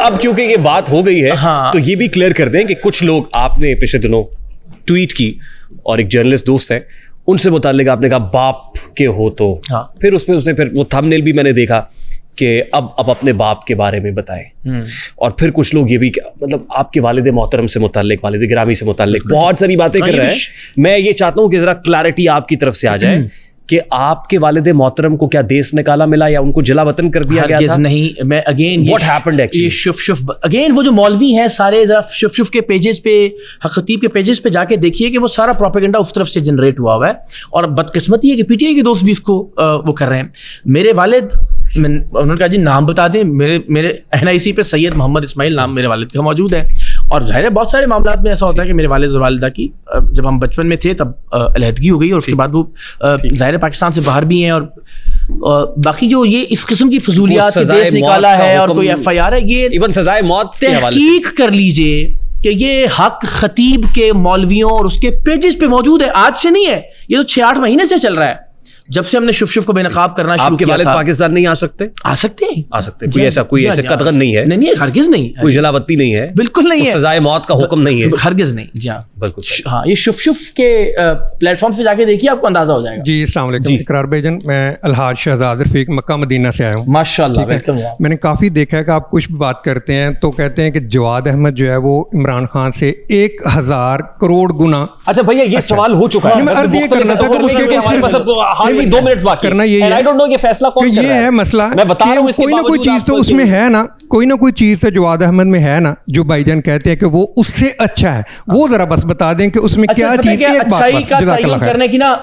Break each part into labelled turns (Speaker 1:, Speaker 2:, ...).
Speaker 1: اب کیونکہ یہ بات ہو گئی ہے تو یہ بھی کلیئر کر دیں کہ کچھ لوگ آپ نے پچھلے دنوں ٹویٹ کی اور ایک جرنلسٹ دوست ہے ان سے متعلق آپ نے کہا باپ کے ہو تو پھر اس میں پھر وہ تھمبنیل بھی میں نے دیکھا کہ اب اپنے باپ کے بارے میں بتائیں. اور پھر کچھ لوگ یہ بھی مطلب آپ کے والد محترم سے متعلق, والد گرامی سے متعلق بہت ساری باتیں کر رہے ہیں. میں یہ چاہتا ہوں کہ ذرا کلیئرٹی آپ کی طرف سے آ جائے کہ آپ کے والد محترم کو کیا دیس نکالا ملا یا ان کو جلا وطن کر دیا گیا تھا؟
Speaker 2: نہیں, میں اگین
Speaker 1: واٹ ہیپنڈ ایکچولی,
Speaker 2: یہ شف اگین وہ جو مولوی ہیں سارے ذرا شف کے پیجز پہ, خطیب کے پیجز پہ جا کے دیکھیے کہ وہ سارا پروپیگنڈا اس طرف سے جنریٹ ہوا ہے. اور بدقسمتی ہے کہ پی ٹی آئی کے دوست بھی اس کو وہ کر رہے ہیں. میرے والد, انہوں نے کہا جی نام بتا دیں, میرے این آئی سی پہ سید محمد اسماعیل نام میرے والد کا موجود ہے. اور ظاہر ہے بہت سارے معاملات میں ایسا ہوتا ہے کہ میرے والد اور والدہ کی جب ہم بچپن میں تھے تب علیحدگی ہو گئی اور اس کے بعد وہ ظاہر پاکستان سے باہر بھی ہیں. اور باقی جو یہ اس قسم کی فضولیات دیس نکالا ہے اور کوئی ایف آئی آر ہے, یہ
Speaker 1: ایون سزائے موت
Speaker 2: تحقیق کر لیجئے کہ یہ حق خطیب کے مولویوں اور اس کے پیجز پہ موجود ہے. آج سے نہیں ہے, یہ تو 6-8 مہینے سے چل رہا ہے جب سے ہم نے شف کو بے نقاب کرنا شروع کیا تھا.
Speaker 1: آپ کے والد پاکستان نہیں آ سکتے؟
Speaker 2: آ سکتے ہیں,
Speaker 1: کوئی ایسا قطغن نہیں ہے؟
Speaker 2: نہیں, ہرگز نہیں.
Speaker 1: کوئی جلاوطنی نہیں ہے؟
Speaker 2: بالکل نہیں ہے.
Speaker 1: سزائے موت کا حکم نہیں ہے؟
Speaker 2: ہرگز نہیں. جی ہاں
Speaker 1: بالکل.
Speaker 2: ہاں, یہ شف کے پلیٹ فارم سے جا کے دیکھیے, آپ کو اندازہ ہو جائے گا.
Speaker 3: جی السلام علیکم. اقرار بھائی جان, میں الحاج شہزاد رفیق مکہ مدینہ سے آیا ہوں.
Speaker 2: ماشاء اللہ, ویلکم.
Speaker 3: میں نے کافی دیکھا ہے کہ آپ کچھ بھی بات کرتے ہیں تو کہتے ہیں کہ جواد احمد جو ہے وہ عمران خان سے 1000 کروڑ گنا.
Speaker 1: اچھا بھیا, یہ سوال ہو چکا ہے.
Speaker 3: میں عرض یہ کرنا تھا کہ
Speaker 1: 2 منٹ باقی
Speaker 3: کرنا یہی ہے کہ یہ ہے مسئلہ کہ کوئی نہ کوئی چیز تو اس میں ہے نا, کوئی نہ کوئی چیز تو جواد احمد میں ہے نا جو بھائی جان کہتے ہیں کہ وہ اس سے اچھا ہے. وہ ذرا بس بتا دیں کہ اس میں کیا چیز ہے.
Speaker 2: اچھائی کا تعین کرنے کی نا,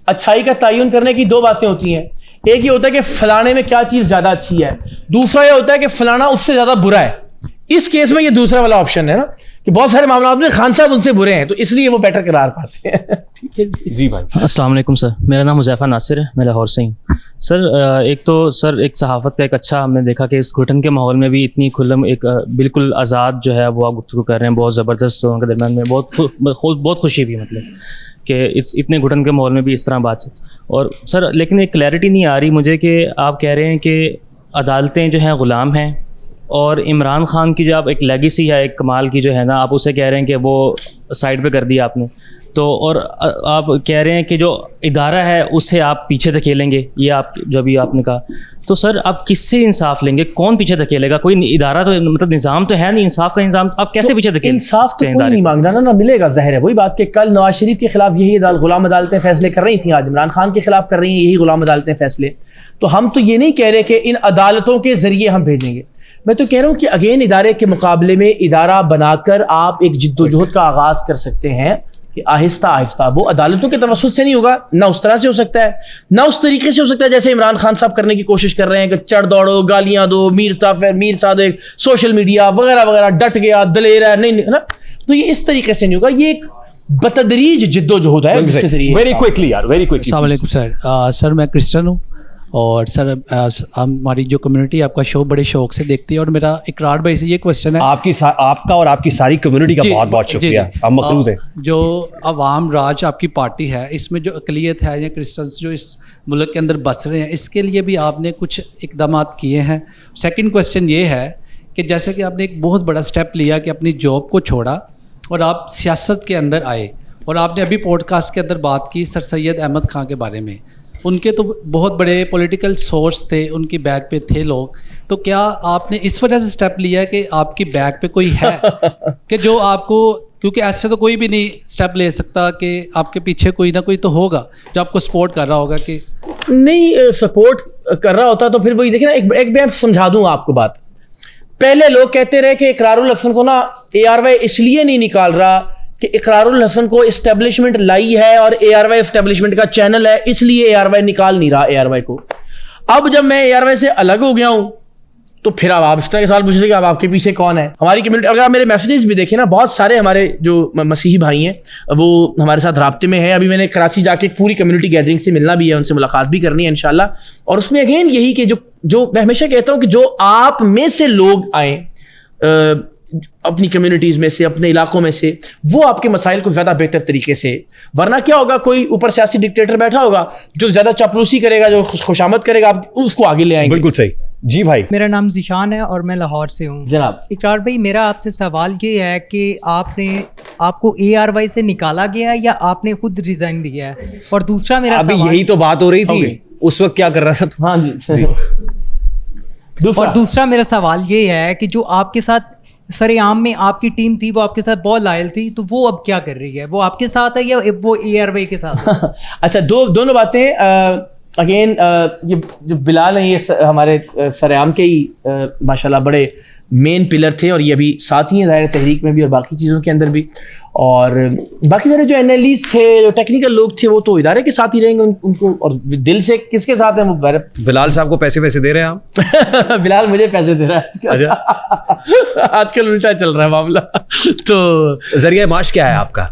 Speaker 2: اچھائی کا تعین کرنے کی 2 باتیں ہوتی ہیں. ایک یہ ہوتا ہے کہ فلانے میں کیا چیز زیادہ اچھی ہے, دوسرا یہ ہوتا ہے کہ فلانا اس سے زیادہ برا ہے. اس کیس میں یہ دوسرا والا آپشن ہے نا کہ بہت سارے معاملات میں خان صاحب ان سے برے ہیں تو اس لیے وہ بیٹر قرار پاتے ہیں. ٹھیک ہے جی بھائی.
Speaker 4: السلام علیکم سر, میرا نام حذیفہ ناصر ہے, میں لاہور سے ہوں. سر ایک تو سر ایک صحافت کا ایک اچھا ہم نے دیکھا کہ اس گھٹن کے ماحول میں بھی اتنی کھلم ایک بالکل آزاد جو ہے وہ آپ گفتگو کر رہے ہیں, بہت زبردست لوگوں کے درمیان میں بہت خوشی ہوئی مطلب کہ اتنے گھٹن کے ماحول میں بھی اس طرح بات. اور سر لیکن ایک کلیئرٹی نہیں آ رہی مجھے کہ آپ کہہ رہے ہیں کہ عدالتیں جو ہیں غلام ہیں اور عمران خان کی جو آپ ایک لیگیسی ہے ایک کمال کی جو ہے نا, آپ اسے کہہ رہے ہیں کہ وہ سائڈ پہ کر دیا آپ نے تو, اور آپ کہہ رہے ہیں کہ جو ادارہ ہے اسے آپ پیچھے دھکیلیں گے, یہ آپ جو ابھی آپ نے کہا. تو سر آپ کس سے انصاف لیں گے, کون پیچھے دھکیلے گا؟ کوئی ادارہ تو مطلب نظام تو ہے نہیں, انصاف کا نظام, آپ کیسے پیچھے دھکیلیں؟
Speaker 2: انصاف تو کوئی نہیں مانگ رہا نا, ملے گا. ظاہر ہے وہی بات کہ کل نواز شریف کے خلاف یہی غلام عدالتیں فیصلے کر رہی تھیں, آج عمران خان کے خلاف کر رہی ہیں یہی غلام عدالتیں فیصلے. تو ہم تو یہ نہیں کہہ رہے کہ ان عدالتوں کے ذریعے ہم بھیجیں گے. میں تو کہہ رہا ہوں کہ اگین ادارے کے مقابلے میں ادارہ بنا کر آپ ایک جد و جہد کا آغاز کر سکتے ہیں کہ آہستہ آہستہ وہ عدالتوں کے توسط سے نہیں ہوگا, نہ اس طرح سے ہو سکتا ہے, نہ اس طریقے سے ہو سکتا ہے جیسے عمران خان صاحب کرنے کی کوشش کر رہے ہیں کہ چڑھ دوڑو, گالیاں دو, میر صادق, سوشل میڈیا وغیرہ وغیرہ, ڈٹ گیا, دلیر ہے, نہیں نا. تو یہ اس طریقے سے نہیں ہوگا, یہ ایک بتدریج جد و جہد ہے جس کے ذریعے.
Speaker 1: ویری کوئکلی یار, ویری کوئکلی.
Speaker 5: السلام علیکم سر. سر میں کرسچن ہوں اور سر ہماری جو کمیونٹی آپ کا شو بڑے شوق سے دیکھتی ہے, اور میرا اقرار بھائی سے یہ کوشچن ہے.
Speaker 1: آپ کا اور آپ کی ساری کمیونٹی کا بہت بہت شکریہ, ہم مقروض ہیں.
Speaker 5: جو عوام راج آپ کی پارٹی ہے, اس میں جو اقلیت ہے یا کرسچنس جو اس ملک کے اندر بس رہے ہیں, اس کے لیے بھی آپ نے کچھ اقدامات کیے ہیں. سیکنڈ کوشچن یہ ہے کہ جیسے کہ آپ نے ایک بہت بڑا اسٹیپ لیا کہ اپنی جاب کو چھوڑا اور آپ سیاست کے اندر آئے, اور آپ نے ابھی پوڈ کاسٹ کے اندر بات کی سر سید احمد خان کے بارے میں. ان کے تو بہت بڑے پولیٹیکل سورس تھے, ان کی بیک پہ تھے لوگ. تو کیا آپ نے اس وجہ سے اسٹیپ لیا کہ آپ کی بیک پہ کوئی ہے کہ جو آپ کو, کیونکہ ایسے تو کوئی بھی نہیں اسٹیپ لے سکتا کہ آپ کے پیچھے کوئی نہ کوئی تو ہوگا جو آپ کو سپورٹ کر رہا ہوگا. کہ
Speaker 2: نہیں سپورٹ کر رہا ہوتا تو پھر وہی دیکھیں نا, ایک میں سمجھا دوں آپ کو بات. پہلے لوگ کہتے رہے کہ اقرار الحسن کو نا اے آر وائی اس لیے نہیں نکال رہا کہ اقرار الحسن کو اسٹیبلشمنٹ لائی ہے اور اے آر وائی اسٹیبلشمنٹ کا چینل ہے, اس لیے اے آر وائی نکال نہیں رہا اے آر وائی کو. اب جب میں اے آر وائی سے الگ ہو گیا ہوں تو پھر اب آپ اس طرح کے سوال پوچھ رہے کہ اب آپ کے پیچھے کون ہے. ہماری کمیونٹی, اگر آپ میرے میسیجز بھی دیکھیں نا, بہت سارے ہمارے جو مسیحی بھائی ہیں وہ ہمارے ساتھ رابطے میں ہیں. ابھی میں نے کراچی جا کے ایک پوری کمیونٹی گیدرنگ سے ملنا بھی ہے, ان سے ملاقات بھی کرنی ہے انشاءاللہ. اور اس میں اگین یہی کہ جو میں ہمیشہ کہتا ہوں کہ جو آپ میں سے لوگ آئیں اپنی کمیونٹیز میں سے, اپنے علاقوں میں سے, وہ آپ کے مسائل کو زیادہ بہتر طریقے سے, ورنہ کیا ہوگا کوئی اوپر سیاسی ڈکٹیٹر بیٹھا ہوگا جو زیادہ چاپلوسی کرے گا, جو خوشامد کرے گا, آپ اس کو آگے لے آئیں گے.
Speaker 1: بالکل صحیح. جی بھائی.
Speaker 6: میرا نام ذیشان ہے اور میں لاہور سے ہوں.
Speaker 2: جناب
Speaker 6: اقرار بھائی میرا آپ سے سوال یہ ہے کہ آپ کو ARY سے نکالا گیا یا آپ نے خود ریزائن دیا ہے؟ اور دوسرا میرا
Speaker 1: ابھی یہی تو بات ہو رہی تھی اس وقت کیا کر رہا تھا.
Speaker 2: ہاں جی.
Speaker 6: اور دوسرا میرا سوال یہ ہے کہ جو آپ کے ساتھ سر عام میں آپ کی ٹیم تھی وہ آپ کے ساتھ بہت لائل تھی, تو وہ اب کیا کر رہی ہے؟ وہ آپ کے ساتھ ہے یا وہ ARY کے ساتھ؟
Speaker 2: اچھا دونوں باتیں. اگین یہ جو بلال ہیں یہ ہمارے سر عام کے ہی ماشاء اللہ بڑے مین پلر تھے, اور یہ ابھی ساتھ ہی ہیں ظاہر تحریک میں بھی اور باقی چیزوں کے اندر بھی. اور باقی سارے جو NLEs تھے, جو ٹیکنیکل لوگ تھے, وہ تو ادارے کے ساتھ ہی رہیں گے ان کو. اور دل سے کس کے ساتھ ہیں وہ
Speaker 1: بلال صاحب کو پیسے دے رہے ہیں آپ؟
Speaker 2: بلال مجھے پیسے دے رہا ہے آج کل الٹا چل رہا ہے معاملہ. تو
Speaker 1: ذریعہ معاش کیا ہے آپ کا؟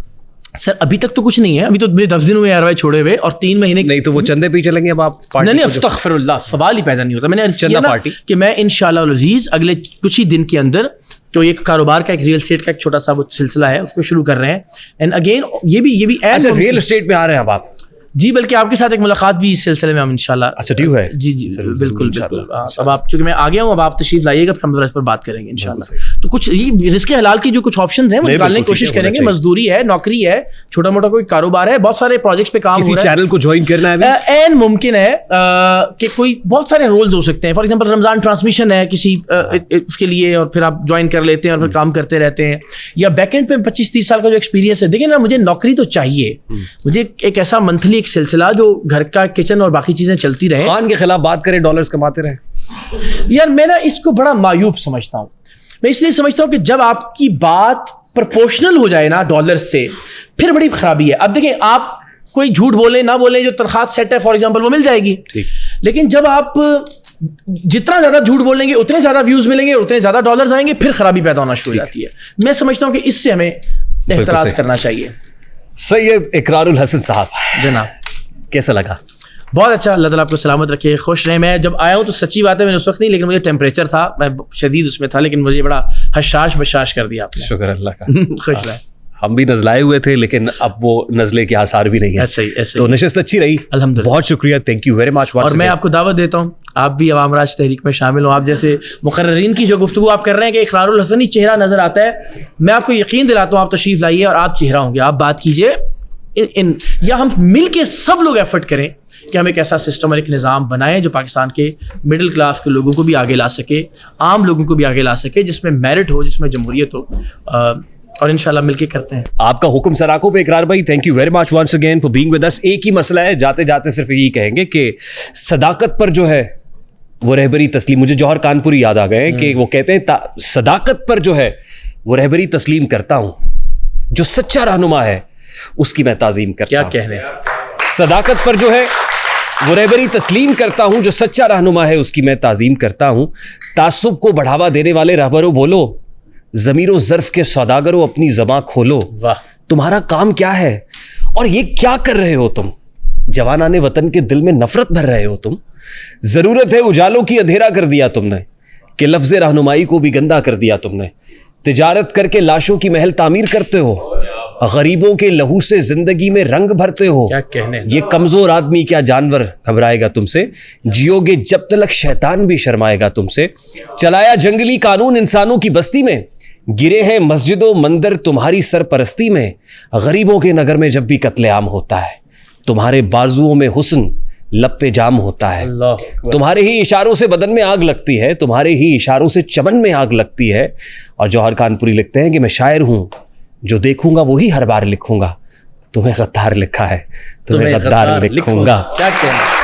Speaker 2: سر ابھی تک تو کچھ نہیں ہے, ابھی تو 10 دن ہوئے ARY چھوڑے ہوئے اور 3 مہینے.
Speaker 1: نہیں تو وہ چندے پہ چلیں گے اب آپ؟
Speaker 2: نہیں استغفر اللہ, سوال ہی پیدا نہیں ہوتا. میں نے چندہ پارٹی کہ میں انشاءاللہ العزیز اگلے کچھ ہی دن کے اندر تو ایک کاروبار کا ایک ریئل اسٹیٹ کا ایک چھوٹا سا وہ سلسلہ ہے, اس کو شروع کر رہے ہیں. اینڈ اگین یہ بھی
Speaker 1: ریئل اسٹیٹ میں آ رہے ہیں اب آپ؟
Speaker 2: جی, بلکہ آپ کے ساتھ ایک ملاقات بھی اس سلسلے میں ہم انشاءاللہ.
Speaker 1: اچھا ٹھیک ہے.
Speaker 2: جی بالکل. اب آپ چونکہ میں آ گیا ہوں, اب آپ تشریف لائیے گا, پھر ہم اس پر بات کریں گے انشاءاللہ. تو کچھ یہ رزق حلال کی جو کچھ آپشنز ہیں وہ نکالنے کی کوشش کریں گے. مزدوری ہے, نوکری ہے, چھوٹا موٹا کوئی کاروبار ہے, بہت سارے پروجیکٹس پہ کام ہو رہا ہے.
Speaker 1: کسی چینل کو جوائن کرنا ہے
Speaker 2: این ممکن ہے کہ کوئی بہت سارے رولز ہو سکتے ہیں. فار ایگزامپل رمضان ٹرانسمیشن ہے کسی اس کے لیے, اور پھر آپ جوائن کر لیتے ہیں اور پھر کام کرتے رہتے ہیں. یا بیک اینڈ پہ 25-30 سال کا جو ایکسپیرینس ہے. دیکھیں نا, مجھے نوکری تو چاہیے, مجھے ایک ایسا منتھلی ایک سلسلہ جو گھر کا کچن اور باقی چیزیں چلتی رہے.
Speaker 1: خان کے خلاف بات کریں, ڈالرز کماتے رہے.
Speaker 2: یار میں نا اس کو بڑا معیوب سمجھتا ہوں. میں اس لیے سمجھتا ہوں کہ جب آپ کی بات پرپورشنل ہو جائے نا ڈالرز سے, پھر بڑی خرابی ہے. اب دیکھیں, آپ کوئی جھوٹ بولیں نہ بولیں, جو تنخواہ سیٹ ہے فار ایگزامپل وہ مل جائے گی, لیکن جب آپ جتنا زیادہ جھوٹ بولیں گے اتنے زیادہ ویوز ملیں گے, اتنے زیادہ ڈالرز آئیں گے, پھر خرابی پیدا ہونا شروع ہو جاتی ہے. میں سمجھتا ہوں کہ اس سے ہمیں احتراز کرنا چاہیے.
Speaker 1: سید اقرار الحسن صاحب
Speaker 2: جناب
Speaker 1: کیسا لگا؟
Speaker 2: بہت اچھا, اللہ تعالیٰ آپ کو سلامت رکھے, خوش رہے. میں جب آیا ہوں تو سچی بات ہے میں نے اس وقت نہیں, لیکن مجھے ٹیمپریچر تھا, میں شدید اس میں تھا, لیکن مجھے بڑا حشاش بشاش کر دیا آپ نے.
Speaker 1: شکر اللہ کا.
Speaker 2: خوش رہے.
Speaker 1: ہم بھی نزلائے ہوئے تھے, لیکن اب وہ نزلے کے آثار بھی نہیں ہیں. تو نشست اچھی رہی,
Speaker 2: الحمدللہ.
Speaker 1: بہت شکریہ, تھینک یو ویری مچ.
Speaker 2: اور میں آپ کو دعوت دیتا ہوں, آپ بھی عوام راج تحریک میں شامل ہوں. آپ جیسے مقررین کی جو گفتگو آپ کر رہے ہیں کہ اقرار الحسن ہی چہرہ نظر آتا ہے, میں آپ کو یقین دلاتا ہوں آپ تشریف لائیے اور آپ چہرہ ہوں گے. آپ بات کیجیے, یا ہم مل کے سب لوگ ایفرٹ کریں کہ ہم ایک ایسا سسٹم اور ایک نظام بنائیں جو پاکستان کے مڈل کلاس کے لوگوں کو بھی آگے لا سکے, عام لوگوں کو بھی آگے لا سکے, جس میں میرٹ ہو, جس میں جمہوریت ہو, اور انشاءاللہ مل کے کرتے ہیں.
Speaker 1: آپ کا حکم سر آنکھوں پہ اقرار بھائی, thank you very much once again for being with us. ایک ہی مسئلہ ہے, جاتے جاتے صرف یہی کہیں گے کہ صداقت پر جو ہے وہ رہبری تسلیم, مجھے جوہر کانپوری یاد آ گئے کہ وہ کہتے ہیں صداقت پر جو ہے وہ رہبری تسلیم کرتا ہوں, جو سچا رہنما ہے اس کی میں تعظیم کرتا ہوں.
Speaker 2: کیا کہنے,
Speaker 1: صداقت پر جو ہے وہ رہبری تسلیم کرتا ہوں, جو سچا رہنما ہے اس کی میں تعظیم کرتا ہوں. تعصب کو بڑھاوا دینے والے رہبروں بولو, ضمیر و ظرف کے سوداگروں اپنی زباں کھولو. تمہارا کام کیا ہے اور یہ کیا کر رہے ہو تم؟ جوانان وطن کے دل میں نفرت بھر رہے ہو تم. ضرورت ہے اجالوں کی اندھیرا کر دیا تم نے, کہ لفظ رہنمائی کو بھی گندا کر دیا تم نے. تجارت کر کے لاشوں کی محل تعمیر کرتے ہو, غریبوں کے لہو سے زندگی میں رنگ بھرتے ہو.
Speaker 2: کیا کہنے,
Speaker 1: یہ کمزور آدمی کیا جانور گھبرائے گا تم سے, جیو گے جب تلک شیطان بھی شرمائے گا تم سے. چلایا جنگلی قانون انسانوں کی بستی میں, گرے ہیں مسجد و مندر تمہاری سرپرستی میں. غریبوں کے نگر میں جب بھی قتل عام ہوتا ہے, تمہارے بازوؤں میں حسن لب پہ جام ہوتا ہے. تمہارے ہی اشاروں سے بدن میں آگ لگتی ہے, تمہارے ہی اشاروں سے چمن میں آگ لگتی ہے. اور جوہر کانپوری لکھتے ہیں کہ میں شاعر ہوں, جو دیکھوں گا وہی ہر بار لکھوں گا. تمہیں غدار لکھا ہے, تمہیں غدار لکھوں گا.
Speaker 2: کیا کہنا.